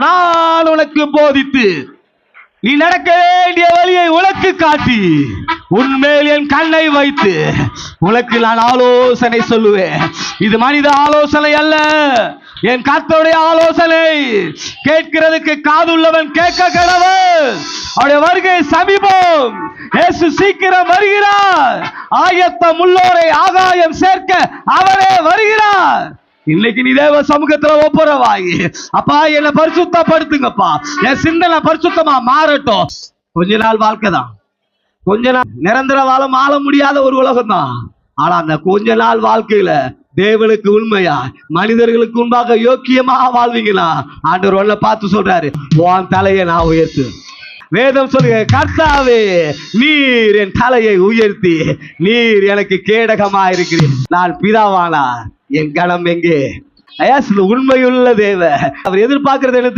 நான் உனக்கு போதித்து நீ நடக்க வேண்டிய வழியை உனக்கு காட்டி உன்மேல் என் கண்ணை வைத்து உனக்கு நான் ஆலோசனை சொல்லுவேன். இது மனித ஆலோசனை அல்ல, என் கர்த்தருடைய ஆலோசனை. கேட்கிறதுக்கு காதுள்ளவன் கேட்க கடவன். அவருடைய வருகை சமீபம். இயேசு சீக்கிரம் வருகிறார். ஆயத்தம் உள்ளோரை ஆகாயம் சேர்க்க அவரே வருகிறார். இன்னைக்கு நீ தேவ சமூகத்துல ஒப்புரவாய், அப்பா என்னை பரிசுத்தப்படுத்துங்கப்பா, என் சிந்தனை பரிசுத்தமா மாறட்டும். கொஞ்ச நாள் வாழ்க்கை தான், கொஞ்ச நாள் நிரந்தர வாழ முடியாத ஒரு உலகம் தான். ஆனா அந்த கொஞ்ச நாள் வாழ்க்கையில தேவனுக்கு உண்மையா மனிதர்களுக்கு முன்பாக யோக்கியமாக வாழ்வீங்களா? ஆண்டவர் ஒன்ன பார்த்து சொல்றாரு, உன் தலையை நான் உயர்த்து. வேதம் சொல்லுங்க, கர்த்தாவே நீர் என் தலையை உயர்த்தி நீர் எனக்கு கேடகமா இருக்கிறீர். நான் பிதாவானா என் கணம் எங்கே? உண்மையுள்ள தேவ அவர் எதிர்பார்க்கிறது என்ன?